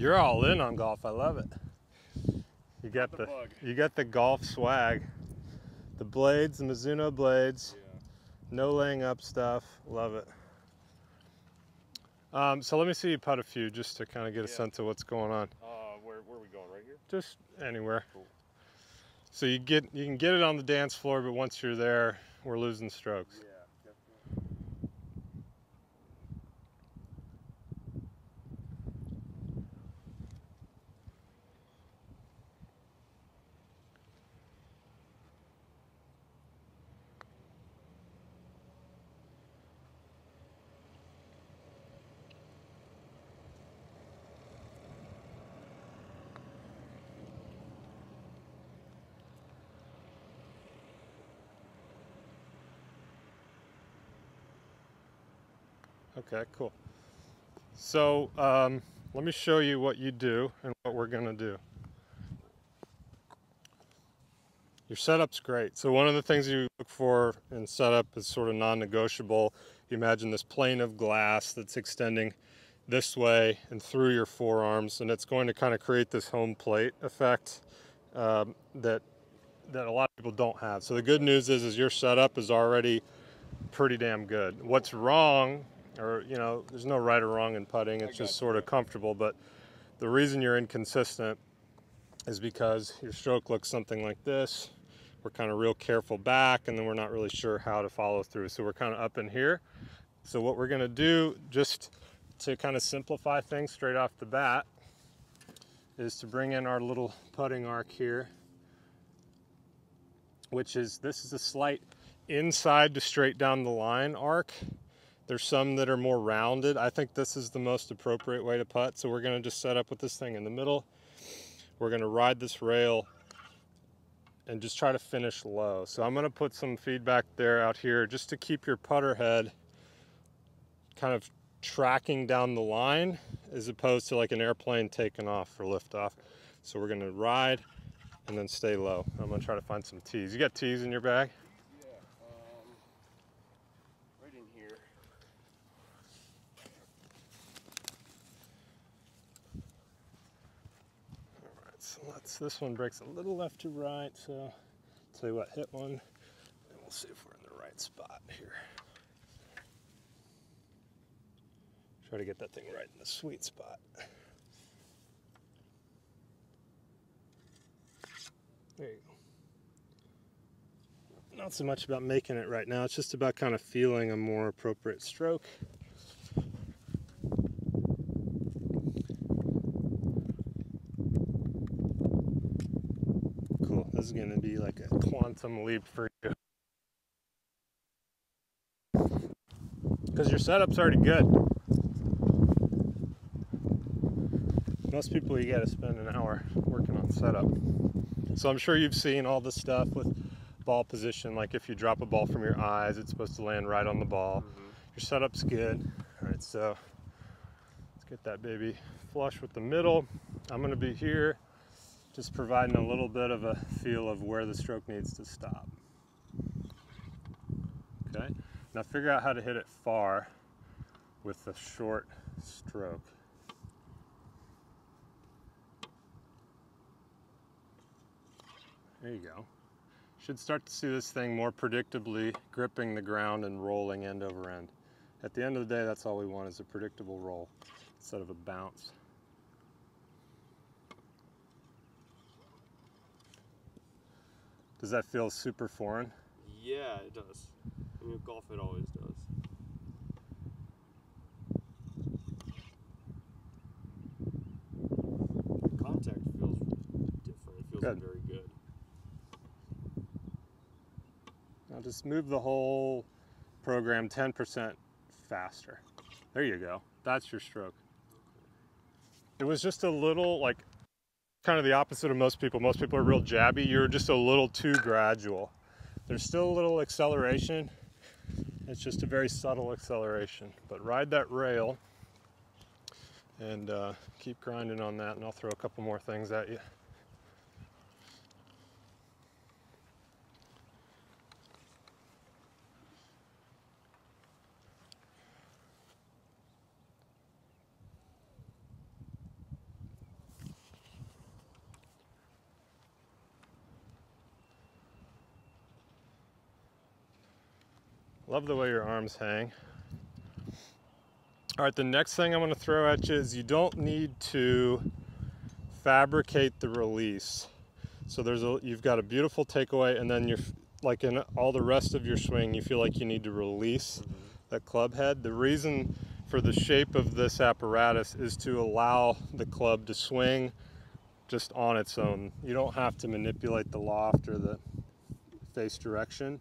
You're all in on golf. I love it. You got the golf swag. The blades, the Mizuno blades. Yeah. No laying up stuff. Love it. So let me see you putt a few just to kind of get a sense of what's going on. Where are we going? Right here? Just anywhere. Cool. So you can get it on the dance floor, but once you're there, we're losing strokes. Yeah, definitely. Okay, cool. So let me show you what you do and what we're gonna do. Your setup's great. So one of the things you look for in setup is sort of non-negotiable. You imagine this plane of glass that's extending this way and through your forearms, and it's going to kind of create this home plate effect that a lot of people don't have. So the good news is your setup is already pretty damn good. What's wrong, or there's no right or wrong in putting, it's just sort of comfortable, but the reason you're inconsistent is because your stroke looks something like this. We're kind of real careful back, and then we're not really sure how to follow through. So we're kind of up in here. So what we're gonna do, just to kind of simplify things straight off the bat, is to bring in our little putting arc here, which is, this is a slight inside to straight down the line arc. There's some that are more rounded. I think this is the most appropriate way to putt. So we're gonna just set up with this thing in the middle. We're gonna ride this rail and just try to finish low. So I'm gonna put some feedback there out here just to keep your putter head kind of tracking down the line as opposed to like an airplane taking off for liftoff. So we're gonna ride and then stay low. I'm gonna try to find some tees. You got tees in your bag? Yeah, right in here. So this one breaks a little left to right, so tell you what, hit one, and we'll see if we're in the right spot here. Try to get that thing right in the sweet spot. There you go. Not so much about making it right now, it's just about kind of feeling a more appropriate stroke. Cool, this is gonna be like a quantum leap for you. Because your setup's already good. Most people, you gotta spend an hour working on setup. So I'm sure you've seen all this stuff with ball position, like if you drop a ball from your eyes, it's supposed to land right on the ball. Your setup's good. All right, so let's get that baby flush with the middle. I'm gonna be here, just providing a little bit of a feel of where the stroke needs to stop. Okay, now figure out how to hit it far with the short stroke. There you go. Should start to see this thing more predictably gripping the ground and rolling end over end. At the end of the day, that's all we want, is a predictable roll instead of a bounce. Does that feel super foreign? Yeah, it does. I mean, golf, it always does. Contact feels different. It feels very good. Now just move the whole program 10% faster. There you go. That's your stroke. It was just a little, like, kind of the opposite of most people. Most people are real jabby. You're just a little too gradual. There's still a little acceleration. It's just a very subtle acceleration. But ride that rail and keep grinding on that, and I'll throw a couple more things at you. Love the way your arms hang. All right, the next thing I'm going to throw at you is you don't need to fabricate the release. So you've got a beautiful takeaway, and then you're like in all the rest of your swing, you feel like you need to release that club head. The reason for the shape of this apparatus is to allow the club to swing just on its own. You don't have to manipulate the loft or the face direction.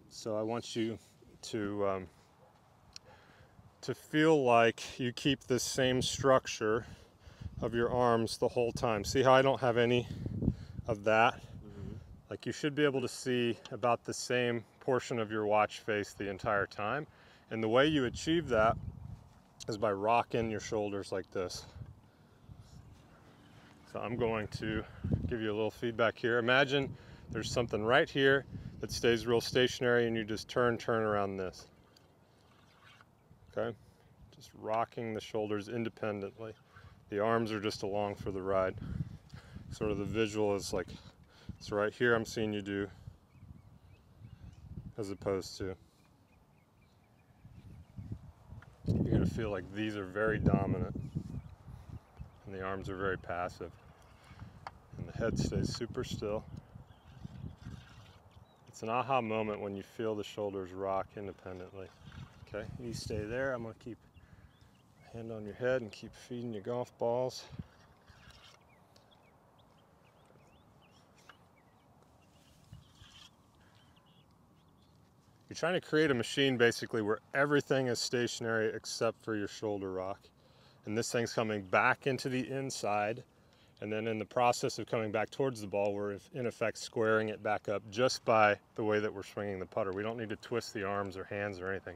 So I want you to feel like you keep this same structure of your arms the whole time. See how I don't have any of that? Like you should be able to see about the same portion of your watch face the entire time. And the way you achieve that is by rocking your shoulders like this. So I'm going to give you a little feedback here. Imagine there's something right here that stays real stationary and you just turn around this. Okay? Just rocking the shoulders independently. The arms are just along for the ride. Sort of the visual is like, it's right here I'm seeing you do, as opposed to, you're going to feel like these are very dominant and the arms are very passive. And the head stays super still. It's an aha moment when you feel the shoulders rock independently. Okay, you stay there. I'm going to keep a hand on your head and keep feeding you golf balls. You're trying to create a machine basically where everything is stationary except for your shoulder rock. And this thing's coming back into the inside, and then in the process of coming back towards the ball, we're in effect squaring it back up just by the way that we're swinging the putter. We don't need to twist the arms or hands or anything.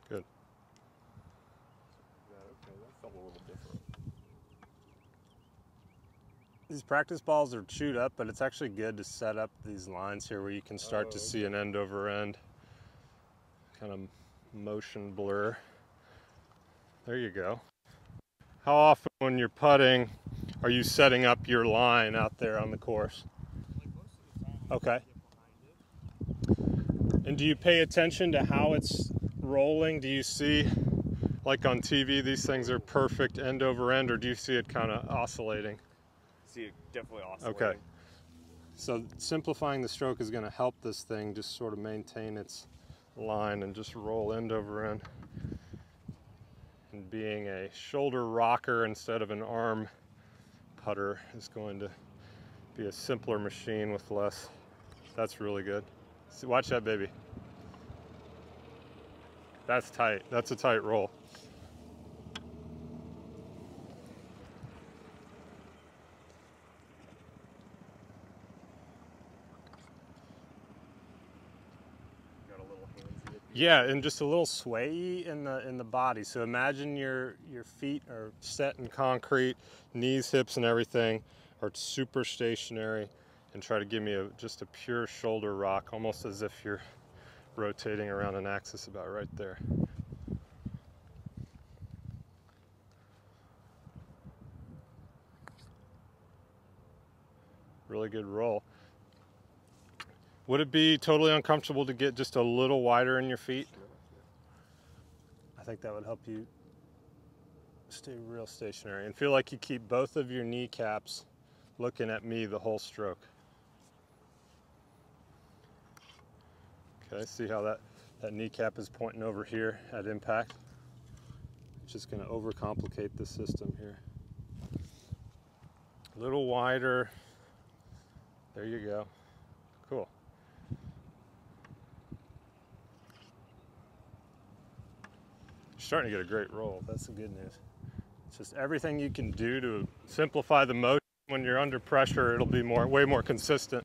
Good. Yeah, okay, that felt a little different. These practice balls are chewed up, but it's actually good to set up these lines here where you can start to see an end over end kind of motion blur. There you go. How often when you're putting are you setting up your line out there on the course? Like most of the time, Okay. get behind it. And do you pay attention to how it's rolling? Do you see, like on TV, these things are perfect end over end, or do you see it kind of oscillating? See it definitely oscillating. Okay. So simplifying the stroke is going to help this thing just sort of maintain its line and just roll end over end. And being a shoulder rocker instead of an arm putter is going to be a simpler machine with less. That's really good. See, watch that baby. That's tight. That's a tight roll. Got a little handsy. Yeah, and just a little sway in the body. So imagine your feet are set in concrete, knees, hips, and everything are super stationary, and try to give me just a pure shoulder rock, almost as if you're rotating around an axis about right there. Really good roll. Would it be totally uncomfortable to get just a little wider in your feet? I think that would help you stay real stationary and feel like you keep both of your kneecaps looking at me the whole stroke. Okay, see how that kneecap is pointing over here at impact? It's just going to overcomplicate the system here. A little wider. There you go. Cool. You're starting to get a great roll. That's the good news. It's just everything you can do to simplify the motion. When you're under pressure, it'll be way more consistent.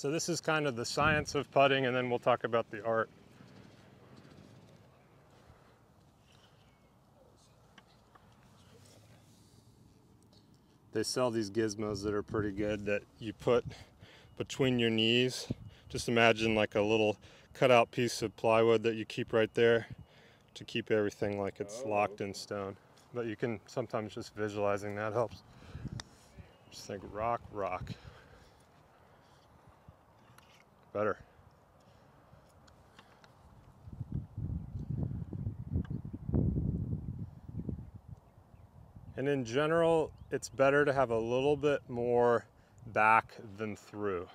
So this is kind of the science of putting, and then we'll talk about the art. They sell these gizmos that are pretty good that you put between your knees. Just imagine like a little cutout piece of plywood that you keep right there to keep everything like it's locked in stone. But you can sometimes just visualizing that helps. Just think rock, rock. Better. And in general, it's better to have a little bit more back than through.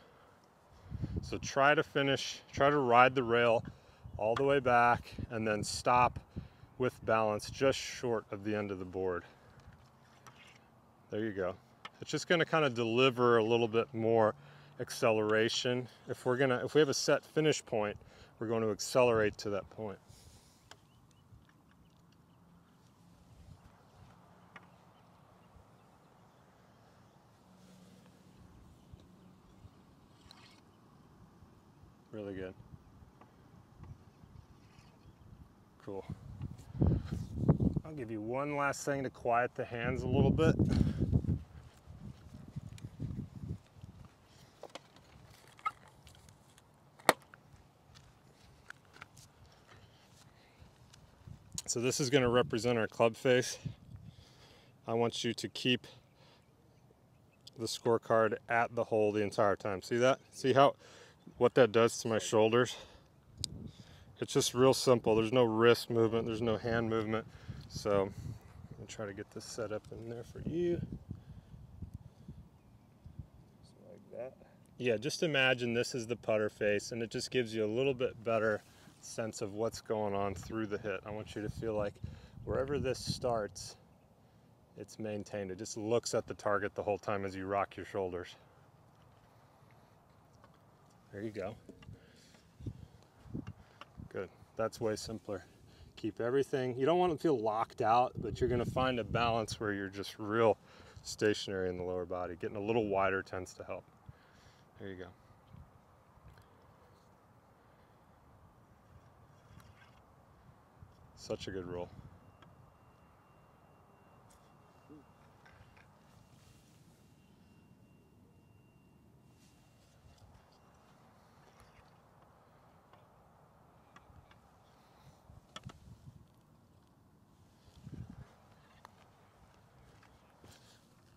So try to ride the rail all the way back and then stop with balance just short of the end of the board. There you go. It's just going to kind of deliver a little bit more acceleration. If we have a set finish point, we're going to accelerate to that point. Really good. Cool. I'll give you one last thing to quiet the hands a little bit. So this is going to represent our club face. I want you to keep the scorecard at the hole the entire time. See that? See what that does to my shoulders? It's just real simple. There's no wrist movement. There's no hand movement. So I'm going to try to get this set up in there for you. Just like that. Yeah, just imagine this is the putter face, and it just gives you a little bit better sense of what's going on through the hit. I want you to feel like wherever this starts, it's maintained. It just looks at the target the whole time as you rock your shoulders. There you go. Good. That's way simpler. Keep everything. You don't want to feel locked out, but you're going to find a balance where you're just real stationary in the lower body. Getting a little wider tends to help. There you go. Such a good roll.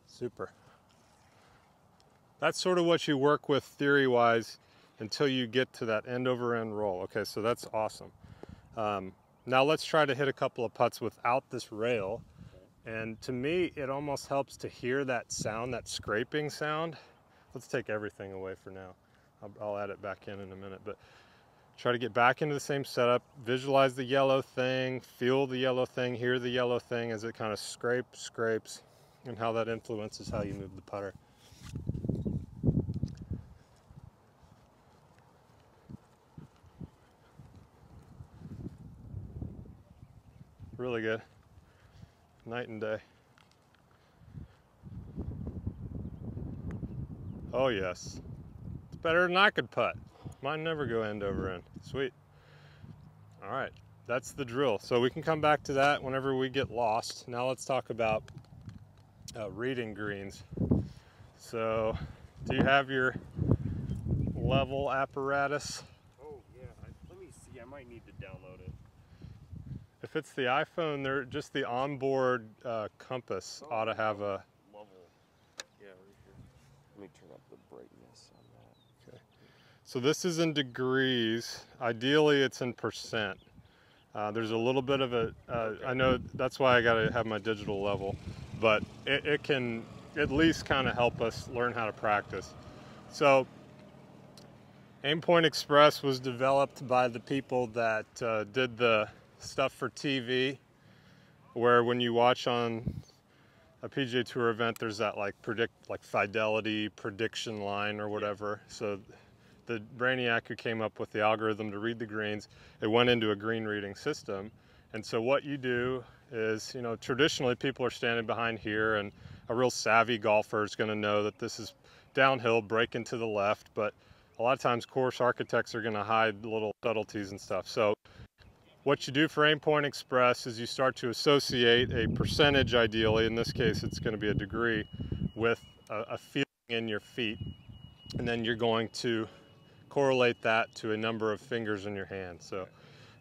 Super. That's sort of what you work with theory-wise until you get to that end-over-end roll. Okay, so that's awesome. Now let's try to hit a couple of putts without this rail. And to me, it almost helps to hear that sound, that scraping sound. Let's take everything away for now. I'll add it back in a minute, but try to get back into the same setup. Visualize the yellow thing, feel the yellow thing, hear the yellow thing as it kind of scrapes, and how that influences how you move the putter. Really good. Night and day. Oh yes. It's better than I could putt. Mine never go end over end. Sweet. All right, that's the drill. So we can come back to that whenever we get lost. Now let's talk about reading greens. So do you have your level apparatus? Oh yeah, let me see. I might need to download it. If it's the iPhone, just the onboard compass ought to have a level. Yeah, right here. Let me turn up the brightness on that. Okay. So this is in degrees. Ideally, it's in percent. There's a little bit of a. Okay. I know that's why I got to have my digital level, but it can at least kind of help us learn how to practice. So Aimpoint Express was developed by the people that did the stuff for TV, where when you watch on a PGA Tour event, there's that like fidelity prediction line or whatever. So the brainiac who came up with the algorithm to read the greens, it went into a green reading system. And so what you do is, you know, traditionally people are standing behind here, and a real savvy golfer is going to know that this is downhill, breaking to the left, but a lot of times course architects are going to hide little subtleties and stuff. So what you do for Aimpoint Express is you start to associate a percentage, ideally, in this case it's going to be a degree, with a feeling in your feet. And then you're going to correlate that to a number of fingers in your hand. So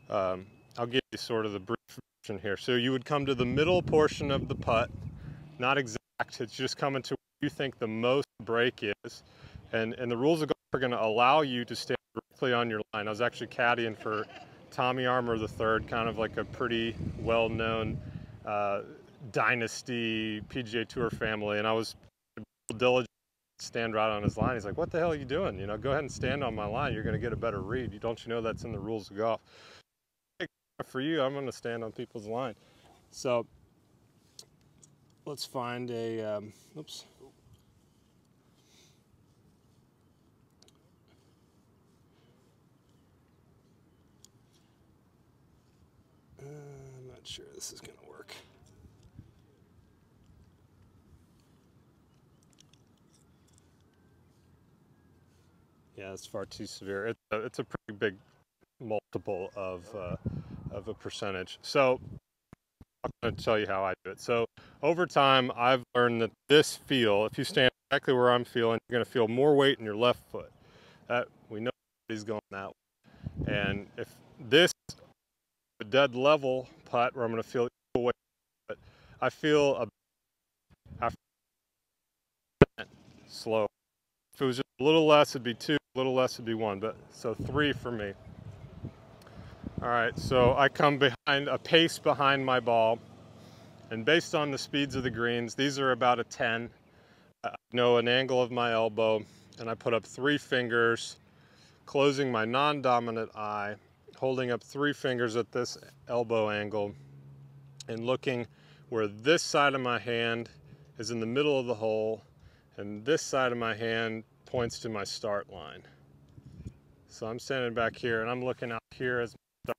I'll give you sort of the brief version here. So you would come to the middle portion of the putt, not exact, it's just coming to where you think the most break is. And the rules of golf are going to allow you to stand directly on your line. I was actually caddying for Tommy Armour III, kind of like a pretty well-known dynasty PGA Tour family, and I was diligent to stand right on his line. He's like, "What the hell are you doing? You know, go ahead and stand on my line. You're going to get a better read. Don't you know that's in the rules of golf?" For you, I'm going to stand on people's line. So let's find a, oops. I'm not sure this is going to work. Yeah, it's far too severe. It's a pretty big multiple of a percentage. So I'm going to tell you how I do it. So over time, I've learned that this feel, if you stand exactly where I'm feeling, you're going to feel more weight in your left foot. That we know he's going that way. And if this is a dead level putt where I'm going to feel equal weight, but I feel after slow. If it was just a little less, it'd be 2. A little less, it'd be 1. But so 3 for me. All right, so I come behind a pace behind my ball, and based on the speeds of the greens, these are about a 10. I know an angle of my elbow, and I put up 3 fingers, closing my non-dominant eye, holding up 3 fingers at this elbow angle, and looking where this side of my hand is in the middle of the hole, and this side of my hand points to my start line. So I'm standing back here, and I'm looking out here as my start.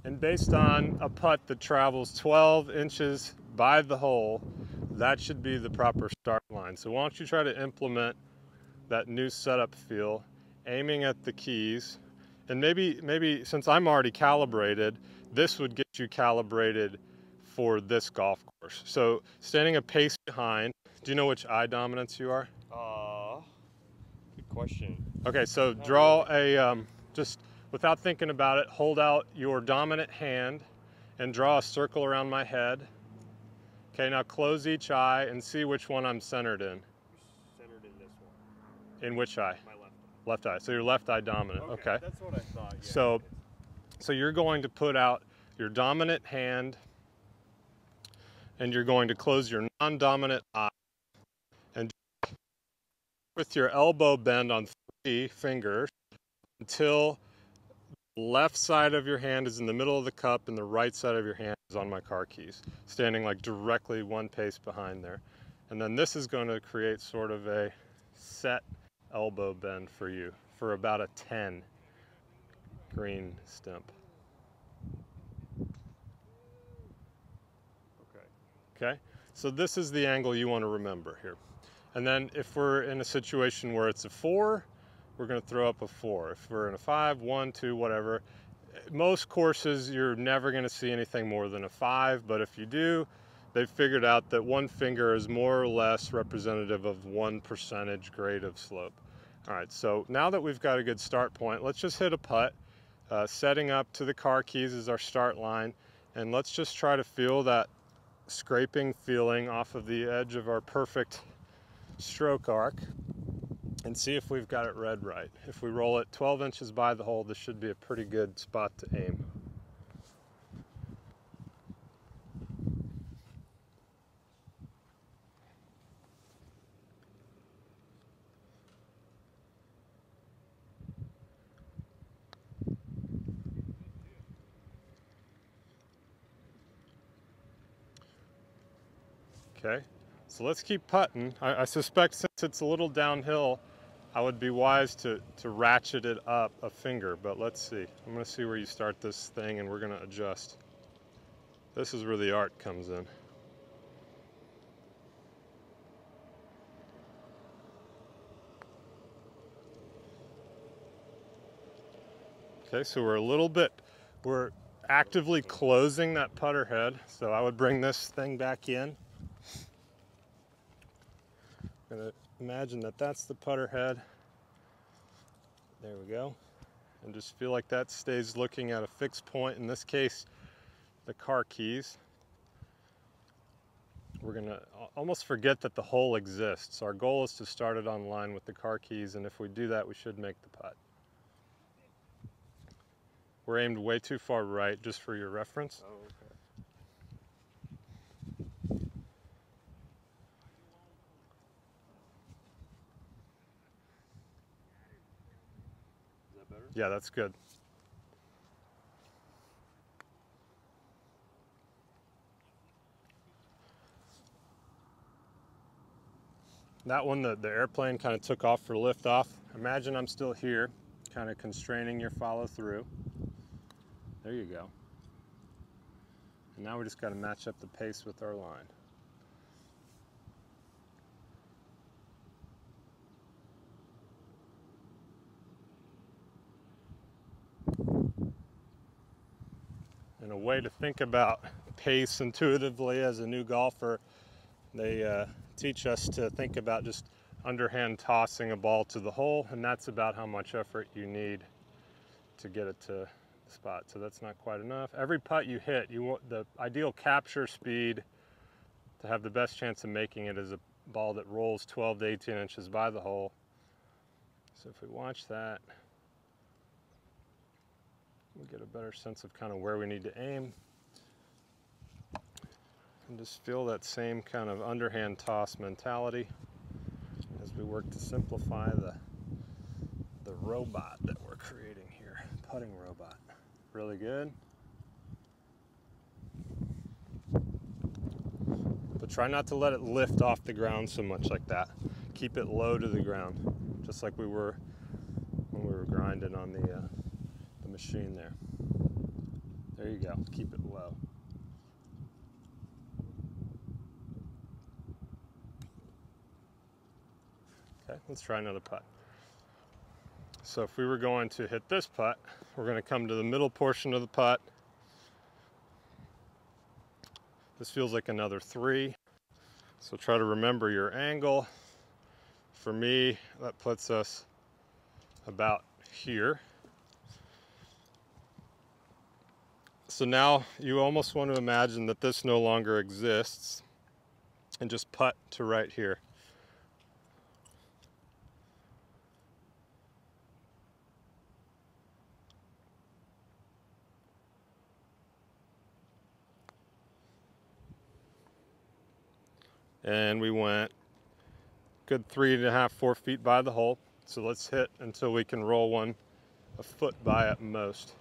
And based on a putt that travels 12 inches by the hole, that should be the proper start line. So why don't you try to implement that new setup feel, aiming at the keys, and maybe since I'm already calibrated, this would get you calibrated for this golf course. So standing a pace behind, do you know which eye dominance you are? Good question. Okay, so draw a, just without thinking about it, hold out your dominant hand and draw a circle around my head. Okay, now close each eye and see which one I'm centered in. Centered in this one. In which eye? My left eye. Left eye. So your left eye dominant. Okay. That's what I thought. Yeah. So you're going to put out your dominant hand and you're going to close your non-dominant eye and with your elbow bend on 3 fingers until the left side of your hand is in the middle of the cup and the right side of your hand is on my car keys, standing like directly 1 pace behind there. And then this is going to create sort of a set elbow bend for you for about a 10 green stimp. Okay, so this is the angle you want to remember here. And then if we're in a situation where it's a 4, we're going to throw up a 4. If we're in a 5, 1, 2, whatever, most courses you're never going to see anything more than a 5, but if you do, they've figured out that 1 finger is more or less representative of 1 percentage grade of slope. All right, so now that we've got a good start point, let's just hit a putt, setting up to the car keys as our start line, and let's just try to feel that scraping feeling off of the edge of our perfect stroke arc and see if we've got it read right. If we roll it 12 inches by the hole, this should be a pretty good spot to aim. Okay, so let's keep putting. I suspect since it's a little downhill, I would be wise to ratchet it up a finger, but let's see. I'm gonna see where you start this thing and we're gonna adjust. This is where the art comes in. Okay, so we're actively closing that putter head. So I would bring this thing back in. I'm gonna imagine that that's the putter head. There we go. And just feel like that stays looking at a fixed point. In this case, the car keys. We're gonna almost forget that the hole exists. Our goal is to start it on line with the car keys, and if we do that, we should make the putt. We're aimed way too far right, just for your reference. Oh, okay. Is that better? Yeah, that's good. That one, the airplane kind of took off for liftoff. Imagine I'm still here, kind of constraining your follow through. There you go. And now we just got to match up the pace with our line. And a way to think about pace intuitively as a new golfer, they teach us to think about just underhand tossing a ball to the hole, and that's about how much effort you need to get it to the spot. So that's not quite enough. Every putt you hit, you want the ideal capture speed to have the best chance of making it is a ball that rolls 12 to 18 inches by the hole. So if we watch that, we get a better sense of kind of where we need to aim. And just feel that same kind of underhand toss mentality as we work to simplify the robot that we're creating here, putting robot. Really good. But try not to let it lift off the ground so much like that. Keep it low to the ground, just like we were when we were grinding on the machine there. There you go, keep it low. Okay, let's try another putt. So if we were going to hit this putt, we're going to come to the middle portion of the putt. This feels like another 3. So try to remember your angle. For me, that puts us about here. So now you almost want to imagine that this no longer exists and just putt to right here. And we went good 3.5, 4 feet by the hole. So let's hit until we can roll one a foot by at most.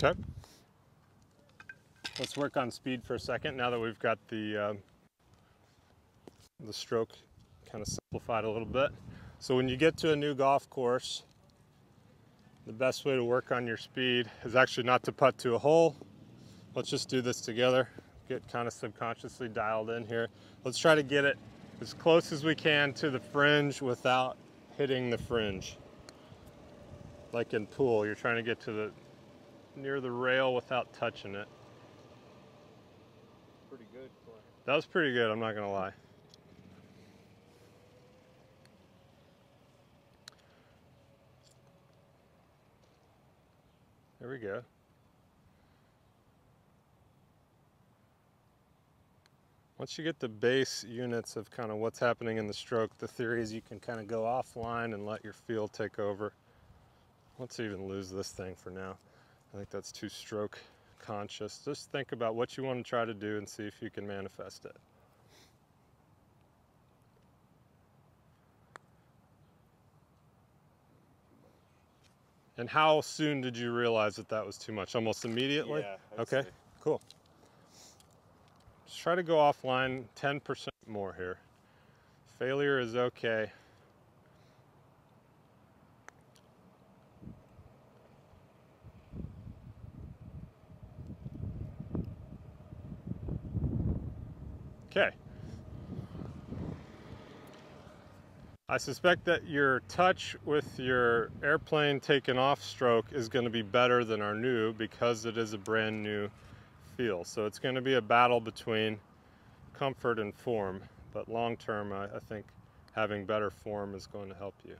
Okay. Let's work on speed for a second now that we've got the stroke kind of simplified a little bit. So when you get to a new golf course, the best way to work on your speed is actually not to putt to a hole. Let's just do this together. Get kind of subconsciously dialed in here. Let's try to get it as close as we can to the fringe without hitting the fringe. Like in pool, you're trying to get to near the rail without touching it. Pretty good, Clay. That was pretty good, I'm not gonna lie. There we go. Once you get the base units of kind of what's happening in the stroke, the theory is you can kind of go offline and let your feel take over. Let's even lose this thing for now. I think that's too stroke conscious. Just think about what you want to try to do and see if you can manifest it. And how soon did you realize that that was too much? Almost immediately? Yeah. Okay, cool. Just try to go offline 10% more here. Failure is okay. Okay. I suspect that your touch with your airplane taken off stroke is going to be better than our new because it is a brand new feel. So it's going to be a battle between comfort and form, but long term I think having better form is going to help you.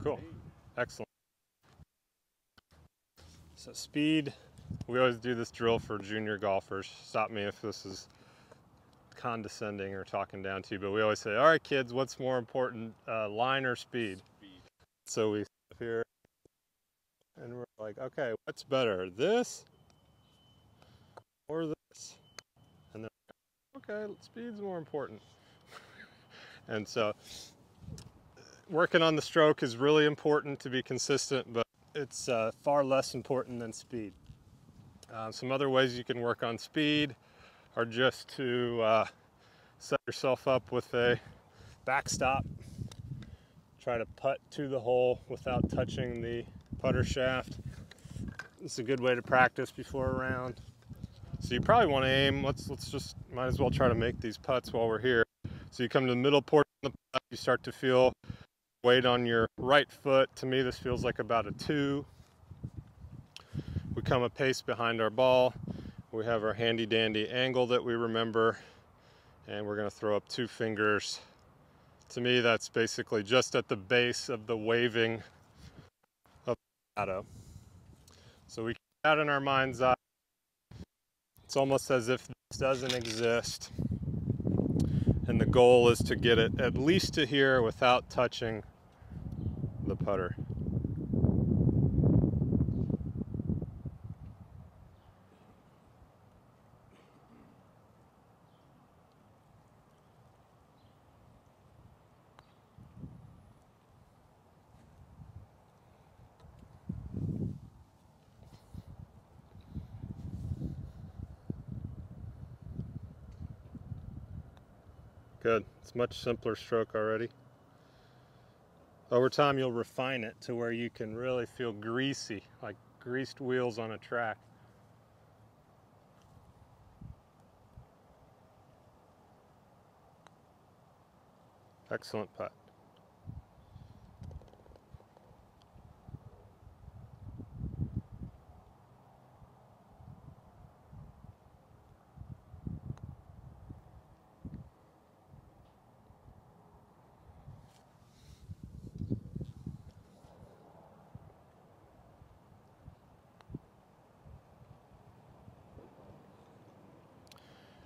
Cool. Excellent. So speed, we always do this drill for junior golfers. Stop me if this is condescending or talking down to you, but we always say, all right kids, what's more important, line or speed? So we sit here and we're like, okay, what's better, this or this? And then, okay, speed's more important. And so working on the stroke is really important to be consistent, but it's far less important than speed. Some other ways you can work on speed are just to set yourself up with a backstop. Try to putt to the hole without touching the putter shaft. It's a good way to practice before a round. So you probably want to aim, let's just, might as well try to make these putts while we're here. So you come to the middle portion of the putt, you start to feel weight on your right foot. To me, this feels like about a 2. We come a pace behind our ball. We have our handy dandy angle that we remember, and we're going to throw up 2 fingers. To me, that's basically just at the base of the waving of the shadow. So we keep that in our mind's eye. It's almost as if this doesn't exist. And the goal is to get it at least to here without touching the putter. Good. It's a much simpler stroke already. Over time, you'll refine it to where you can really feel greasy, like greased wheels on a track. Excellent putt.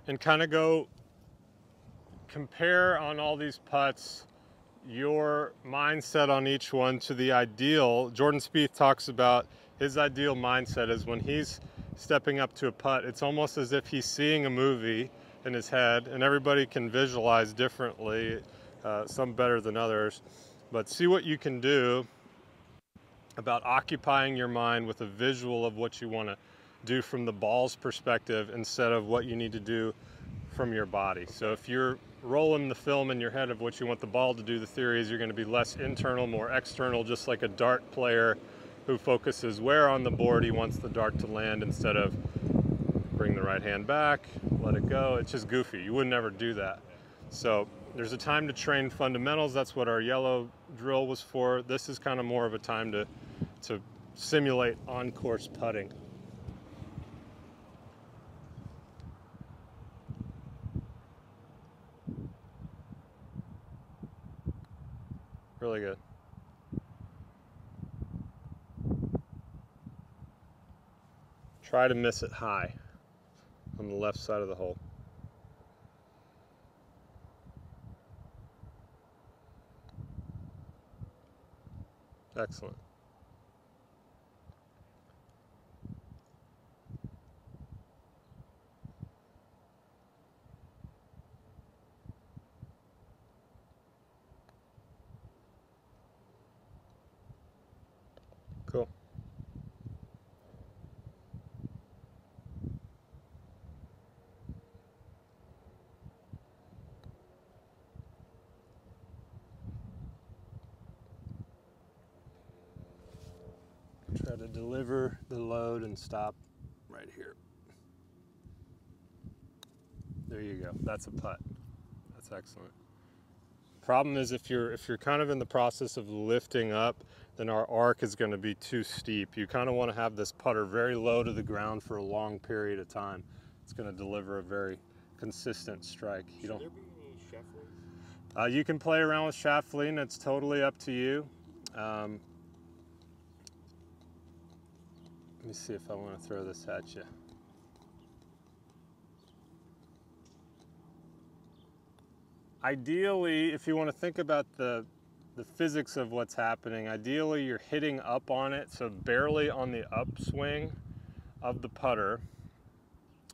And kind of go compare on all these putts your mindset on each one to the ideal. Jordan Spieth talks about his ideal mindset is when he's stepping up to a putt, it's almost as if he's seeing a movie in his head, and everybody can visualize differently, some better than others, but see what you can do about occupying your mind with a visual of what you want to do from the ball's perspective instead of what you need to do from your body. So if you're rolling the film in your head of what you want the ball to do, the theory is you're going to be less internal, more external, just like a dart player who focuses where on the board he wants the dart to land instead of bring the right hand back, let it go. It's just goofy. You would never do that. So there's a time to train fundamentals. That's what our yellow drill was for. This is kind of more of a time to simulate on-course putting. Really good. Try to miss it high on the left side of the hole. Excellent. Cool. Try to deliver the load and stop right here. There you go. That's a putt. That's excellent. Problem is if you're kind of in the process of lifting up, then our arc is going to be too steep. You kind of want to have this putter very low to the ground for a long period of time. It's going to deliver a very consistent strike. Should there be any shaft lean? You can play around with shaft lean. It's totally up to you. Let me see if I want to throw this at you. Ideally, if you want to think about the physics of what's happening, ideally you're hitting up on it, so barely on the upswing of the putter.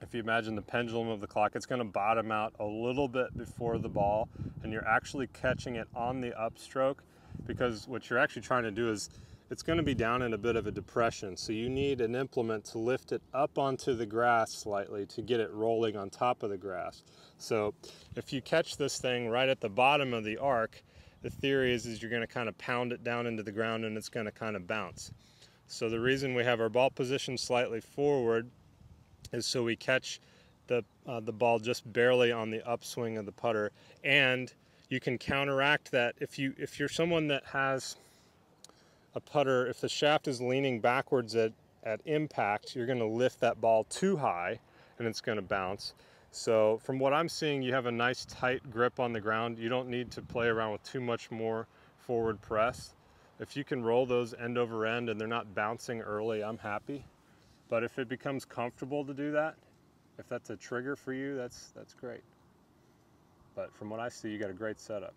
If you imagine the pendulum of the clock, it's going to bottom out a little bit before the ball, and you're actually catching it on the upstroke, because what you're actually trying to do is it's going to be down in a bit of a depression, so you need an implement to lift it up onto the grass slightly to get it rolling on top of the grass. So if you catch this thing right at the bottom of the arc, the theory is you're going to kind of pound it down into the ground and it's going to kind of bounce. So the reason we have our ball positioned slightly forward is so we catch the ball just barely on the upswing of the putter, and you can counteract that if you're someone that has a putter, if the shaft is leaning backwards at impact, you're going to lift that ball too high and it's going to bounce. So from what I'm seeing, you have a nice tight grip on the ground. You don't need to play around with too much more forward press. If you can roll those end over end and they're not bouncing early, I'm happy. But if it becomes comfortable to do that, if that's a trigger for you, that's great. But from what I see, you got a great setup.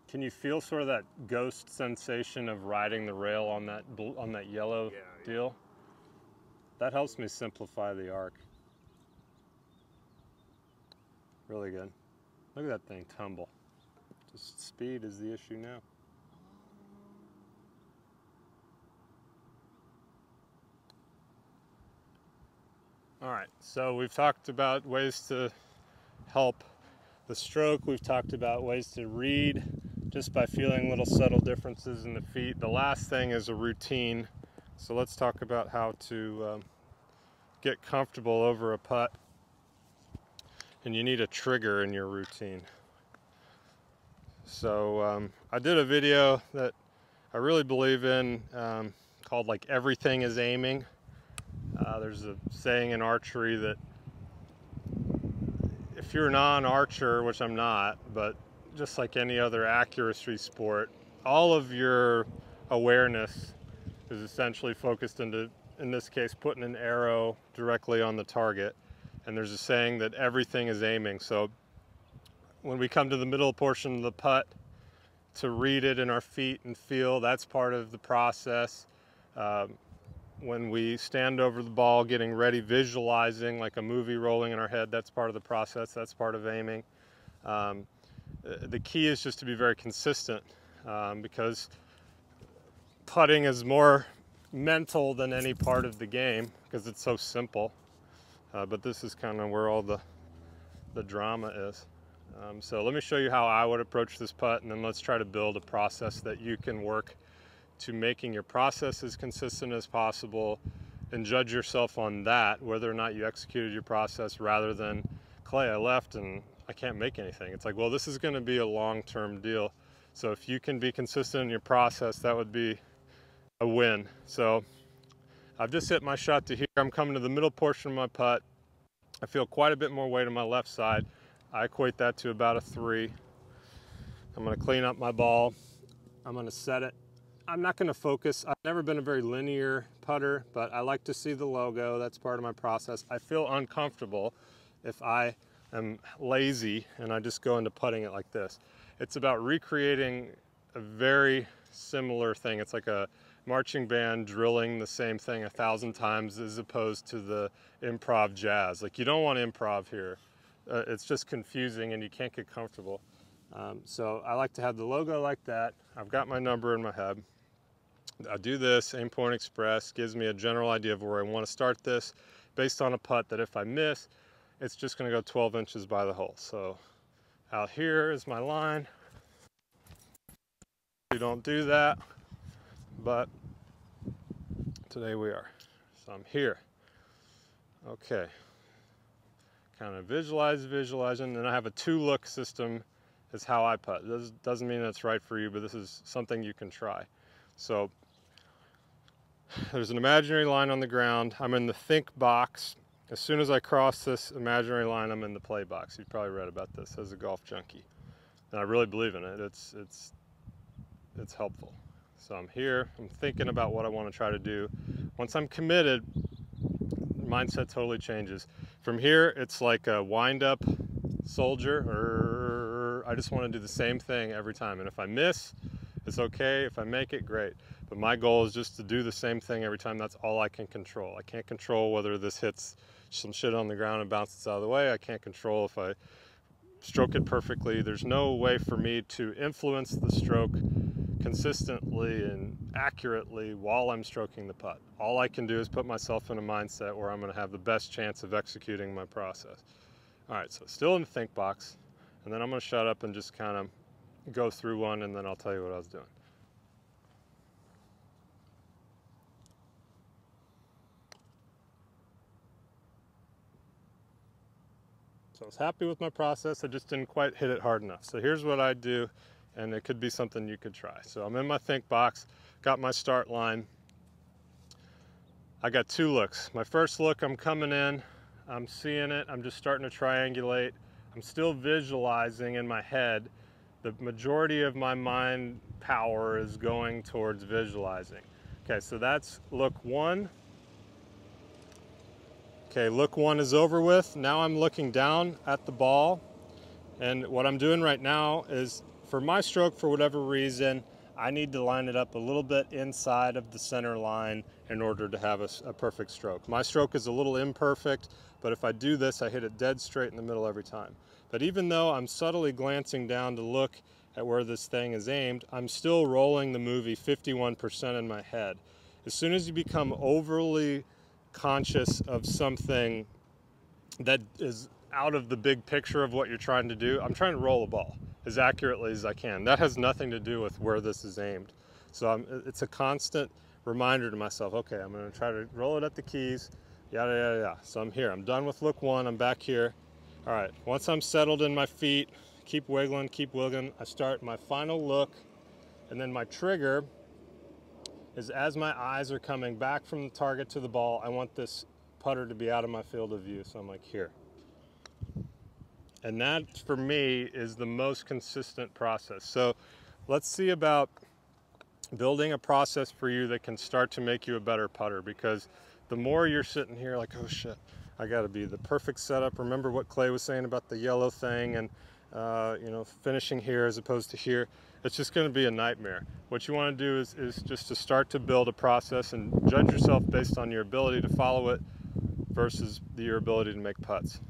Can you feel sort of that ghost sensation of riding the rail on that yellow deal? That helps me simplify the arc. Really good. Look at that thing tumble. Just speed is the issue now. All right, so we've talked about ways to help the stroke. We've talked about ways to read just by feeling little subtle differences in the feet. The last thing is a routine. So let's talk about how to get comfortable over a putt. And you need a trigger in your routine. So I did a video that I really believe in called like everything is aiming. There's a saying in archery that if you're a non-archer, which I'm not, but just like any other accuracy sport, all of your awareness is essentially focused into, in this case, putting an arrow directly on the target. And there's a saying that everything is aiming. So when we come to the middle portion of the putt, to read it in our feet and feel, that's part of the process. When we stand over the ball, getting ready, visualizing like a movie rolling in our head, that's part of the process, that's part of aiming. The key is just to be very consistent because putting is more mental than any part of the game because it's so simple. But this is kind of where all the drama is. So let me show you how I would approach this putt, and then let's try to build a process that you can work to making your process as consistent as possible and judge yourself on that, whether or not you executed your process, rather than, Clay, I left and I can't make anything. It's like, well, this is going to be a long-term deal. So if you can be consistent in your process, that would be a win. So I've just hit my shot to here. I'm coming to the middle portion of my putt. I feel quite a bit more weight on my left side. I equate that to about a 3. I'm going to clean up my ball. I'm going to set it. I'm not going to focus. I've never been a very linear putter, but I like to see the logo. That's part of my process. I feel uncomfortable if I am lazy and I just go into putting it like this. It's about recreating a very similar thing. It's like a marching band drilling the same thing 1,000 times as opposed to the improv jazz. Like, you don't want improv here. It's just confusing and you can't get comfortable. So I like to have the logo like that. I've got my number in my head. I do this, Aimpoint Express gives me a general idea of where I want to start this based on a putt that if I miss, it's just going to go 12 inches by the hole. So out here is my line. We don't do that, but today we are. So I'm here. Okay. Kind of visualizing, and I have a 2-look system is how I putt. This doesn't mean it's right for you, but this is something you can try. So there's an imaginary line on the ground. I'm in the think box. As soon as I cross this imaginary line, I'm in the play box. You've probably read about this as a golf junkie. And I really believe in it. It's helpful. So I'm here, I'm thinking about what I want to try to do. Once I'm committed, mindset totally changes. From here, it's like a wind-up soldier, I just want to do the same thing every time. And if I miss, it's okay. If I make it, great. But my goal is just to do the same thing every time. That's all I can control. I can't control whether this hits some shit on the ground and bounces out of the way. I can't control if I stroke it perfectly. There's no way for me to influence the stroke consistently and accurately while I'm stroking the putt. All I can do is put myself in a mindset where I'm going to have the best chance of executing my process. All right, so still in the think box, and then I'm going to shut up and just kind of go through one, and then I'll tell you what I was doing. So I was happy with my process. I just didn't quite hit it hard enough. So here's what I do, and it could be something you could try. So I'm in my think box, got my start line. I got 2 looks. My first look, I'm coming in, I'm seeing it, I'm just starting to triangulate. I'm still visualizing in my head. The majority of my mind power is going towards visualizing. Okay, so that's look 1. Okay, look 1 is over with. Now I'm looking down at the ball, and what I'm doing right now is, for my stroke, for whatever reason, I need to line it up a little bit inside of the center line in order to have a perfect stroke. My stroke is a little imperfect, but if I do this, I hit it dead straight in the middle every time. But even though I'm subtly glancing down to look at where this thing is aimed, I'm still rolling the movie 51% in my head. As soon as you become overly conscious of something that is out of the big picture of what you're trying to do, I'm trying to roll a ball as accurately as I can. That has nothing to do with where this is aimed. So it's a constant reminder to myself, okay, I'm going to try to roll it at the keys, yada, yada, yada. So I'm here. I'm done with look 1. I'm back here. All right, once I'm settled in my feet, keep wiggling, I start my final look, and then my trigger is as my eyes are coming back from the target to the ball, I want this putter to be out of my field of view. So I'm like, here. And that, for me, is the most consistent process. So let's see about building a process for you that can start to make you a better putter, because the more you're sitting here like, oh shit, I gotta be the perfect setup. Remember what Clay was saying about the yellow thing and you know, finishing here as opposed to here. It's just gonna be a nightmare. What you wanna do is just to start to build a process and judge yourself based on your ability to follow it versus your ability to make putts.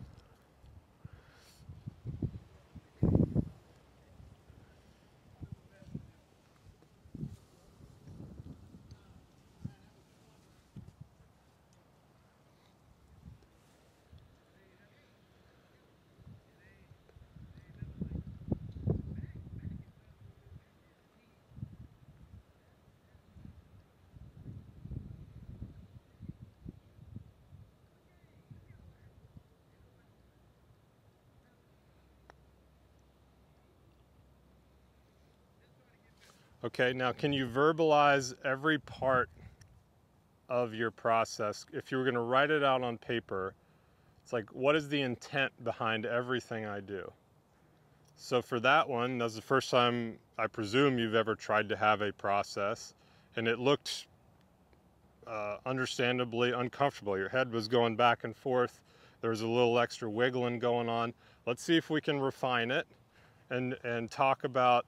Okay, now can you verbalize every part of your process? If you were gonna write it out on paper, it's like, what is the intent behind everything I do? So for that one, that's the first time I presume you've ever tried to have a process, and it looked understandably uncomfortable. Your head was going back and forth. There was a little extra wiggling going on. Let's see if we can refine it and talk about,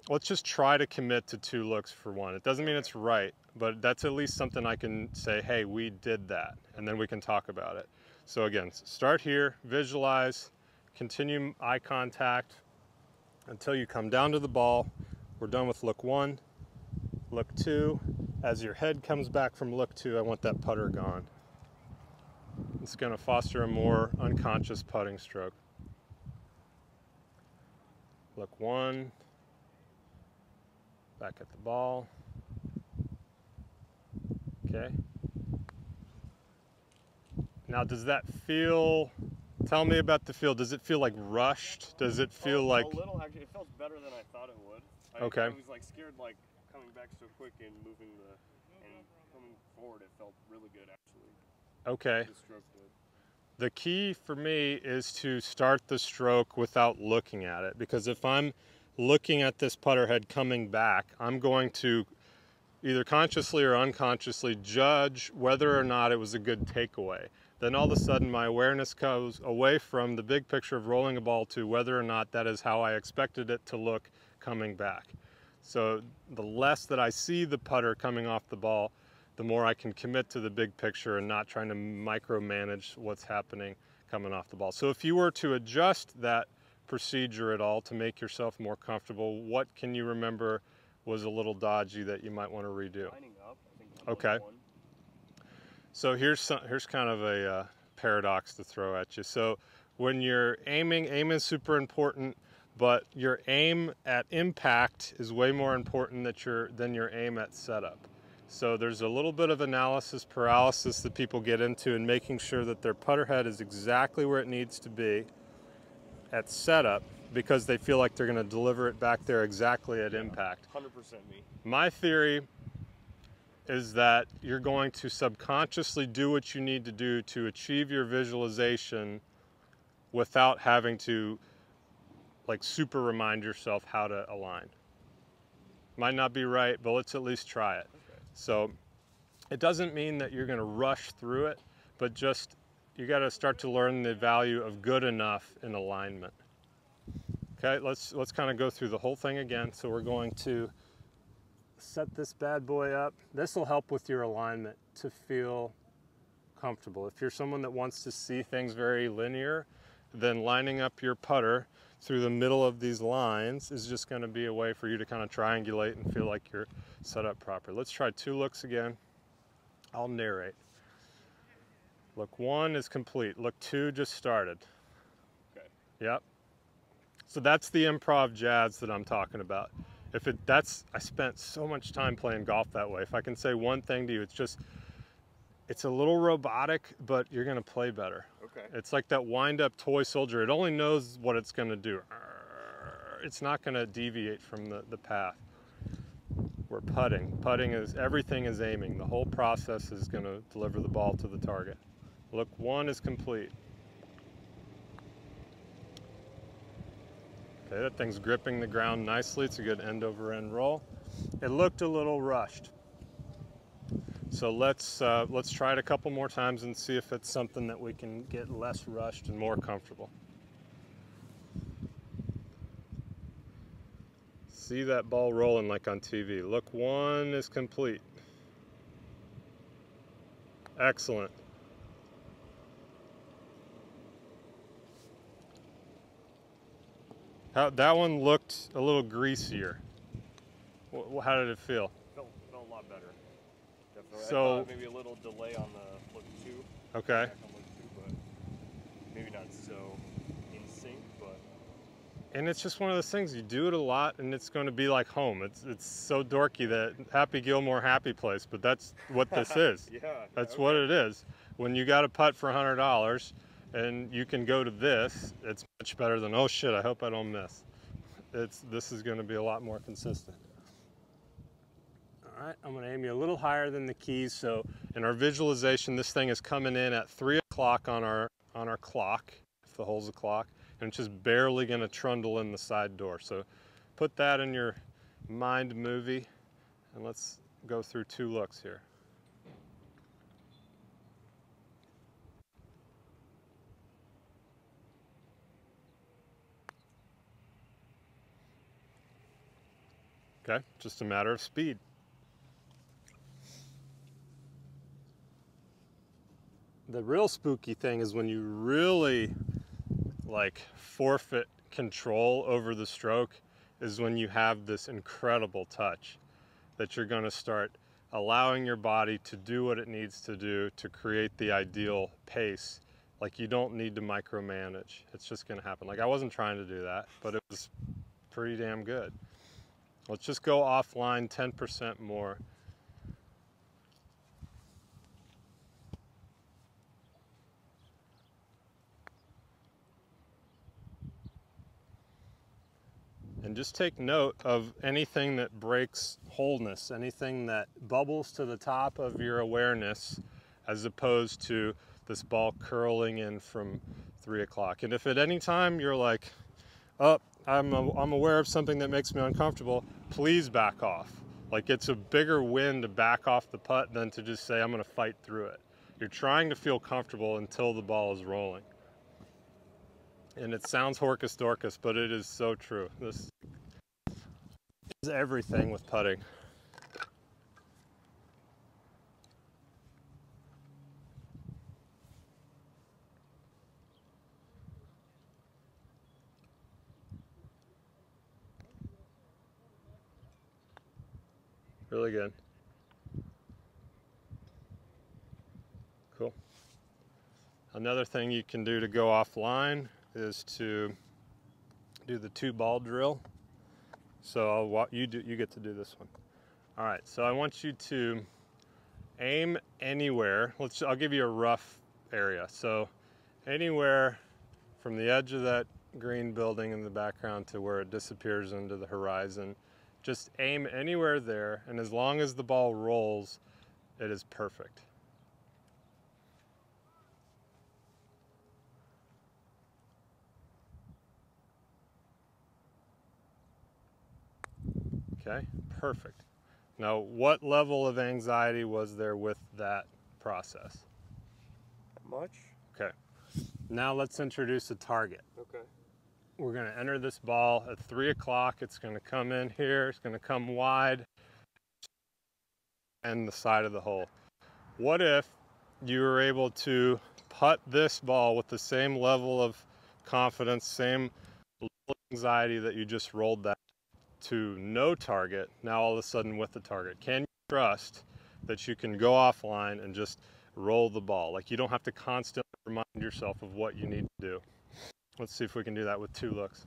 let's just try to commit to 2 looks for 1. It doesn't mean it's right, but that's at least something I can say, hey, we did that, and then we can talk about it. So again, start here, visualize, continue eye contact until you come down to the ball. We're done with look 1. look 2. As your head comes back from look 2, I want that putter gone. It's going to foster a more unconscious putting stroke. Look 1. Back at the ball. Okay. Now, does that feel, tell me about the feel. Does it feel like rushed? Does it feel like? A little, actually. It feels better than I thought it would. Okay. I was like scared, like coming back so quick and moving and coming forward. It felt really good, actually. Okay. The stroke did. The key for me is to start the stroke without looking at it, because if I'm looking at this putter head coming back, I'm going to either consciously or unconsciously judge whether or not it was a good takeaway. Then all of a sudden my awareness goes away from the big picture of rolling a ball to whether or not that is how I expected it to look coming back. So the less that I see the putter coming off the ball, the more I can commit to the big picture and not trying to micromanage what's happening coming off the ball. So if you were to adjust that procedure at all to make yourself more comfortable, what can you remember was a little dodgy that you might want to redo? Lining up, I think okay. One. So here's kind of a paradox to throw at you. So when you're aiming is super important, but your aim at impact is way more important than your aim at setup. So there's a little bit of analysis paralysis that people get into in making sure that their putter head is exactly where it needs to be at setup, because they feel like they're going to deliver it back there exactly at impact. 100% me. My theory is that you're going to subconsciously do what you need to do to achieve your visualization without having to like super remind yourself how to align. Might not be right, but let's at least try it. Okay. So it doesn't mean that you're going to rush through it, but just you got to start to learn the value of good enough in alignment. Okay, let's kind of go through the whole thing again. So we're going to set this bad boy up. This will help with your alignment to feel comfortable. If you're someone that wants to see things very linear, then lining up your putter through the middle of these lines is just going to be a way for you to kind of triangulate and feel like you're set up proper. Let's try 2 looks again. I'll narrate. Look 1 is complete. Look 2 just started. Okay. Yep. So that's the improv jazz that I'm talking about. I spent so much time playing golf that way. If I can say one thing to you, it's a little robotic, but you're going to play better. Okay. It's like that wind-up toy soldier. It only knows what it's going to do. It's not going to deviate from the path. We're putting. Everything is aiming. The whole process is going to deliver the ball to the target. Look 1 is complete. Okay, that thing's gripping the ground nicely. It's a good end-over-end roll. It looked a little rushed. So let's try it a couple more times and see if it's something that we can get less rushed and more comfortable. See that ball rolling like on TV. Look 1 is complete. Excellent. That one looked a little greasier. How did it feel? Felt a lot better. Definitely. So, I thought maybe a little delay on the look 2. Okay. Back on look 2, but maybe not so in sync, but. And it's just one of those things, you do it a lot and it's going to be like home. It's so dorky that Happy Gilmore happy place, but that's what this is. Yeah. That's okay. what it is. When you got a putt for $100 and you can go to this, it's much better than, oh shit, I hope I don't miss. This is going to be a lot more consistent. All right, I'm going to aim you a little higher than the keys. So in our visualization, this thing is coming in at 3 o'clock on our clock, if the hole's a clock, and it's just barely going to trundle in the side door. So put that in your mind movie, and let's go through 2 looks here. Okay, just a matter of speed. The real spooky thing is when you really like forfeit control over the stroke is when you have this incredible touch. that you're going to start allowing your body to do what it needs to do to create the ideal pace. Like, you don't need to micromanage. It's just going to happen. Like, I wasn't trying to do that, but it was pretty damn good. Let's just go offline 10% more. And just take note of anything that breaks wholeness, anything that bubbles to the top of your awareness, as opposed to this ball curling in from 3 o'clock. And if at any time you're like, oh, I'm aware of something that makes me uncomfortable, please back off. Like, it's a bigger win to back off the putt than to just say, I'm going to fight through it. You're trying to feel comfortable until the ball is rolling. And it sounds horcus dorcus, but it is so true. This is everything with putting. Really good. Cool. Another thing you can do to go offline is to do the 2-ball drill. So you get to do this one. All right, so I want you to aim anywhere. I'll give you a rough area. So anywhere from the edge of that green building in the background to where it disappears into the horizon, just aim anywhere there, and as long as the ball rolls, it is perfect. Okay, perfect. Now, what level of anxiety was there with that process? Much? Okay. Now let's introduce a target. Okay. We're going to enter this ball at 3 o'clock. It's going to come in here. It's going to come wide and the side of the hole. What if you were able to putt this ball with the same level of confidence, same level of anxiety that you just rolled that to no target, now all of a sudden with the target? Can you trust that you can go offline and just roll the ball? Like, you don't have to constantly remind yourself of what you need to do. Let's see if we can do that with 2 looks.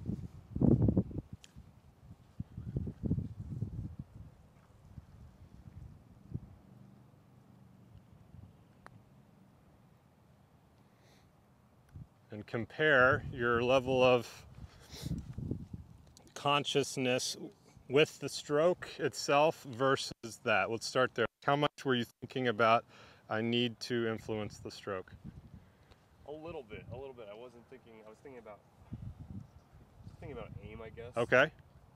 And compare your level of consciousness with the stroke itself versus that. Let's start there. How much were you thinking about, I need to influence the stroke? A little bit. I was thinking about aim, I guess. Okay.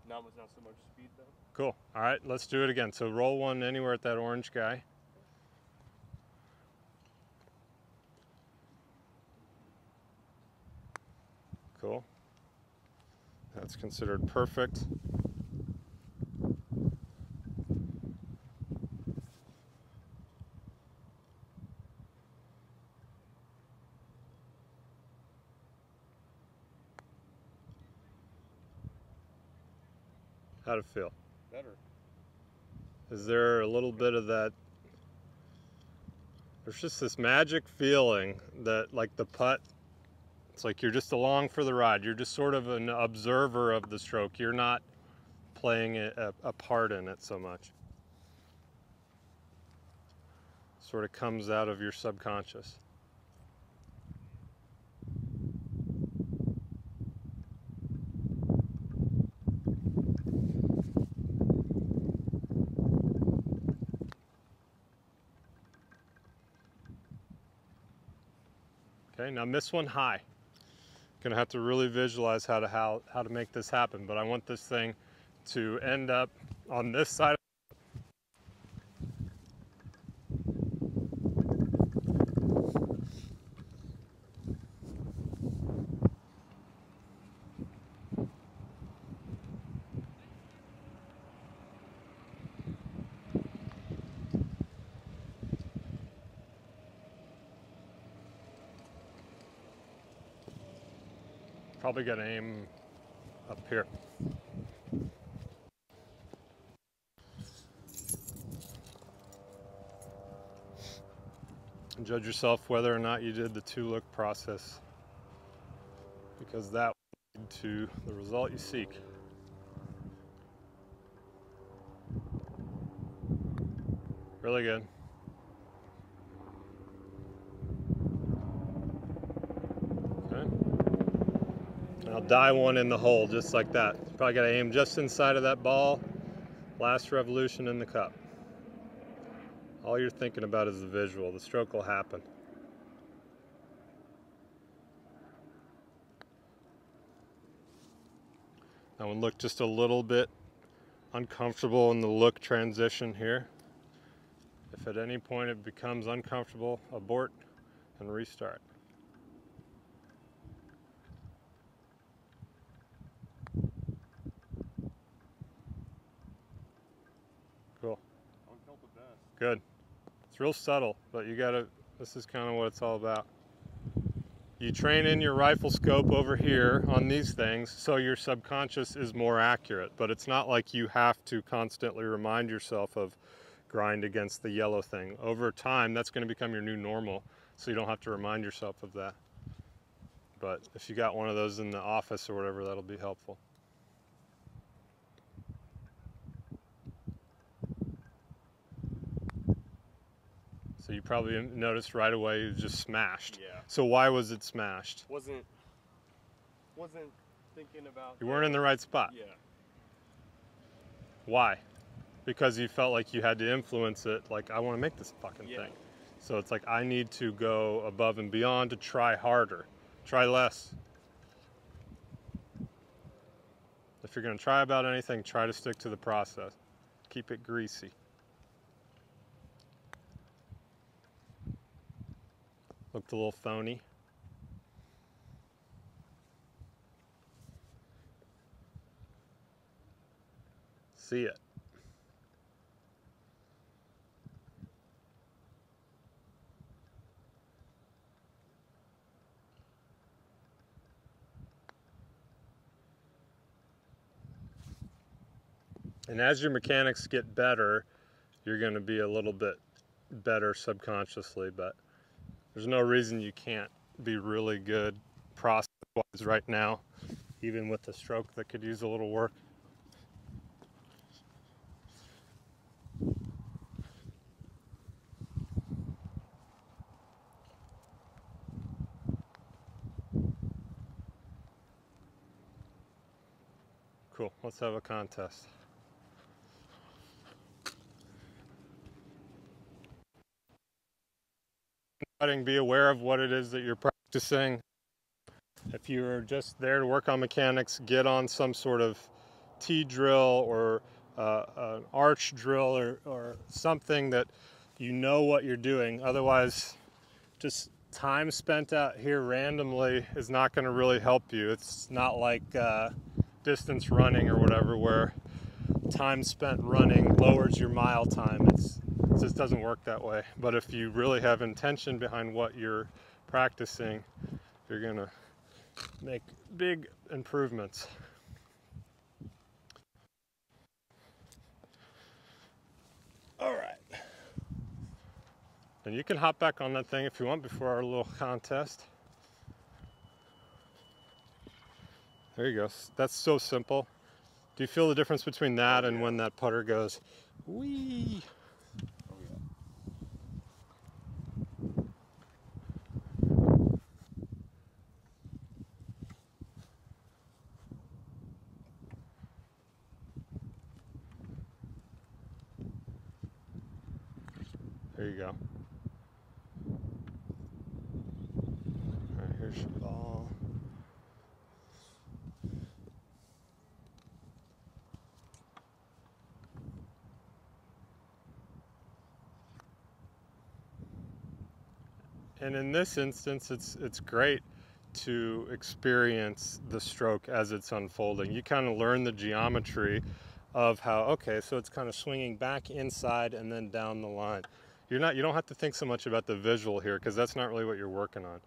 Not so much speed though. Cool. All right, let's do it again. So roll one anywhere at that orange guy. Cool. That's considered perfect. How'd it feel? Better. Is there a little bit of that? There's just this magic feeling that, like, the putt, it's like you're just along for the ride. You're just sort of an observer of the stroke. You're not playing a part in it so much. Sort of comes out of your subconscious. Okay, now miss one high. Gonna have to really visualize how to make this happen, but I want this thing to end up on this side. Probably gonna aim up here. and judge yourself whether or not you did the 2-look process, because that will lead to the result you seek. Really good. Okay. And I'll die one in the hole just like that. Probably got to aim just inside of that ball. Last revolution in the cup. All you're thinking about is the visual. The stroke will happen. That one looked just a little bit uncomfortable in the look transition here. If at any point it becomes uncomfortable, abort and restart. Cool. Good. It's real subtle, but you gotta, this is kind of what it's all about. You train in your rifle scope over here on these things so your subconscious is more accurate, but it's not like you have to constantly remind yourself of grind against the yellow thing. Over time, that's going to become your new normal, so you don't have to remind yourself of that. But if you got one of those in the office or whatever, that'll be helpful. So you probably noticed right away you just smashed. Yeah. So why was it smashed? Wasn't thinking about. You weren't in the right spot. Yeah. Why? Because you felt like you had to influence it, like, I want to make this fucking thing. So it's like, I need to go above and beyond to try harder. Try less. If you're going to try about anything, try to stick to the process. Keep it greasy. Looked a little phony. See it. And as your mechanics get better, you're going to be a little bit better subconsciously, but there's no reason you can't be really good process-wise right now, even with a stroke that could use a little work. Cool, let's have a contest. Be aware of what it is that you're practicing. If you're just there to work on mechanics, get on some sort of T-drill or an arch drill or something that you know what you're doing. Otherwise, just time spent out here randomly is not going to really help you. It's not like distance running or whatever, where time spent running lowers your mile time. It just doesn't work that way. But if you really have intention behind what you're practicing, you're going to make big improvements. All right. And you can hop back on that thing if you want before our little contest. There you go. That's so simple. Do you feel the difference between that and when that putter goes, whee? Oh yeah. There you go. All right, here's your ball. And in this instance, it's great to experience the stroke as it's unfolding. You kind of learn the geometry of how, okay, so it's kind of swinging back inside and then down the line. You don't have to think so much about the visual here, because that's not really what you're working on.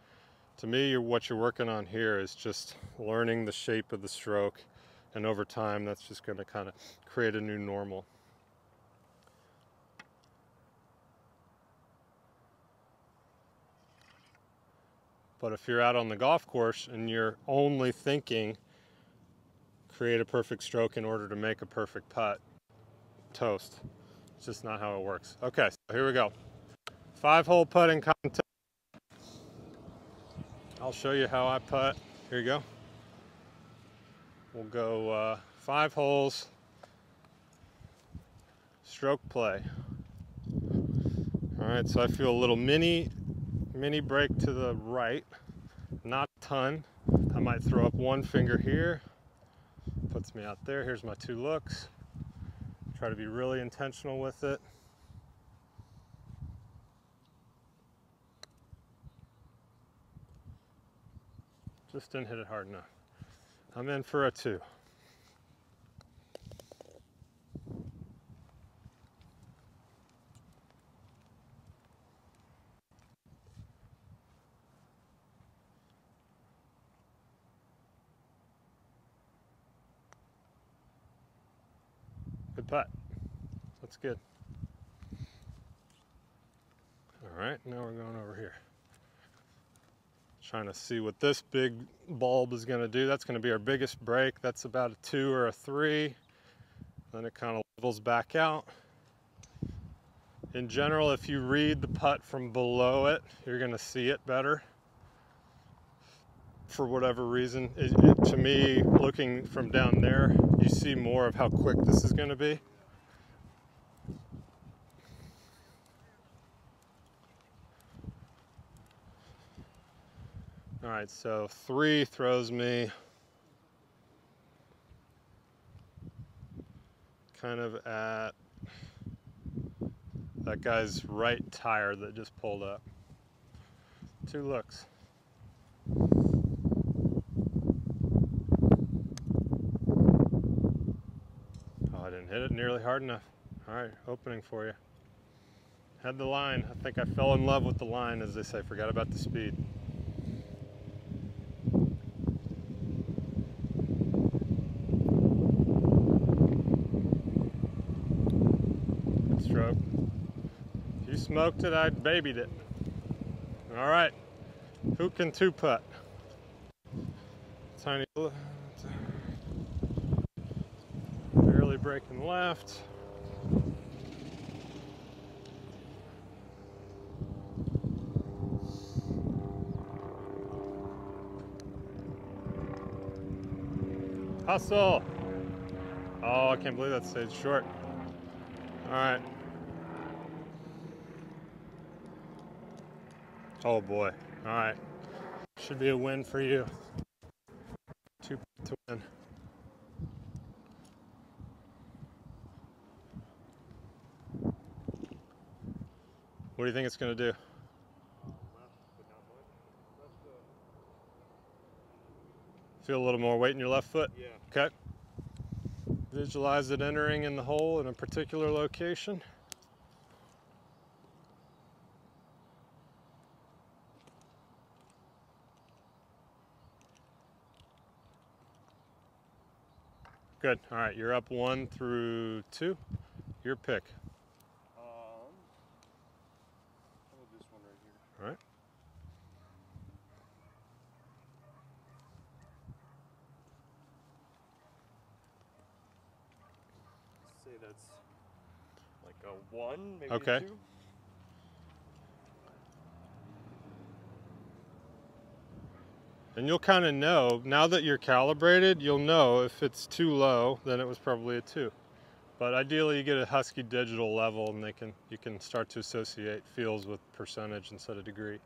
To me, what you're working on here is just learning the shape of the stroke, and over time, that's just going to kind of create a new normal. But if you're out on the golf course and you're only thinking create a perfect stroke in order to make a perfect putt, toast. It's just not how it works. Okay, so here we go. 5-hole putting contest. I'll show you how I putt. Here you go. We'll go 5 holes, stroke play. All right, so I feel a little mini break to the right, not a ton. I might throw up one finger here, puts me out there. Here's my 2 looks. Try to be really intentional with it. Just didn't hit it hard enough. I'm in for a 2. Good putt. That's good. All right, now we're going over here. Trying to see what this big bulb is going to do. That's going to be our biggest break. That's about a 2 or a 3. Then it kind of levels back out. In general, if you read the putt from below it, you're going to see it better. For whatever reason, to me, looking from down there, you see more of how quick this is going to be. All right, so 3 throws me kind of at that guy's right tire that just pulled up. 2 looks. Oh, I didn't hit it nearly hard enough. All right, opening for you. Had the line. I think I fell in love with the line, as they say. Forgot about the speed. Good stroke. If you smoked it, I babied it. All right. Who can 2-putt? Tiny, barely breaking left. Hustle. Oh, I can't believe that stayed short. All right. Oh boy. All right. Should be a win for you. 2 to win. What do you think it's going to do? Feel a little more weight in your left foot? Yeah. Okay. Visualize it entering in the hole in a particular location. Good. All right, you're up 1 through 2. Your pick. How about this one right here? All right. Say that's like a 1, maybe Okay. a 2. And you'll kind of know, now that you're calibrated, you'll know if it's too low, then it was probably a 2. But ideally you get a Husky digital level and you can start to associate feels with percentage instead of degree.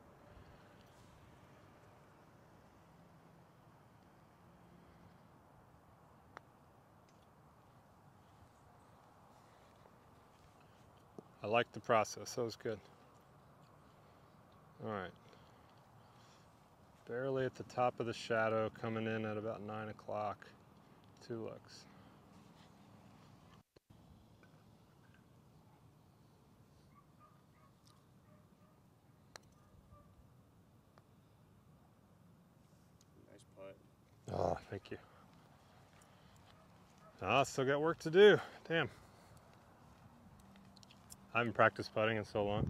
I like the process, that was good. All right. Barely at the top of the shadow, coming in at about 9 o'clock. 2 looks. Nice putt. Oh, thank you. Ah, still got work to do. Damn. I haven't practiced putting in so long.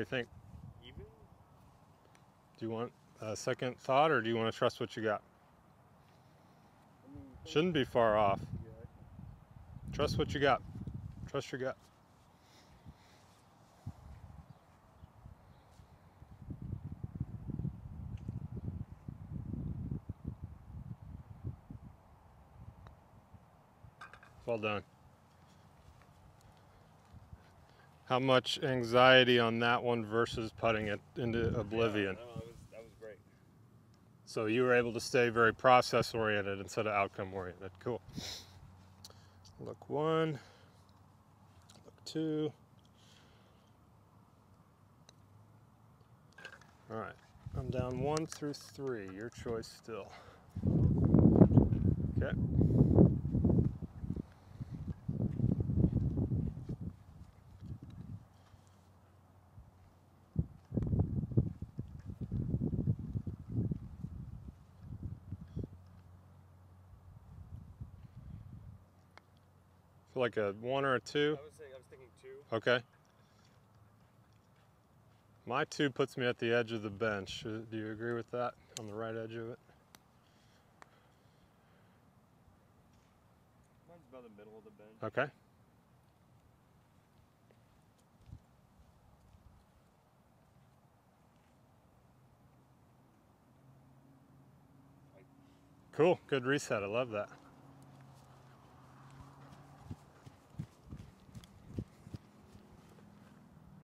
think? Even? Do you want a second thought, or do you want to trust what you got? I mean, Shouldn't be far off. yeah. Trust what you got. Trust your gut. Well done. How much anxiety on that one versus putting it into oblivion? Yeah, no, that was great. So you were able to stay very process oriented instead of outcome oriented. Cool. Look 1, look 2. All right, I'm down 1 through 3. Your choice still. Okay. Feel like a 1 or a 2? I was thinking 2. Okay. My 2 puts me at the edge of the bench. Do you agree with that? On the right edge of it? Mine's about the middle of the bench. Okay. Cool. Good reset. I love that.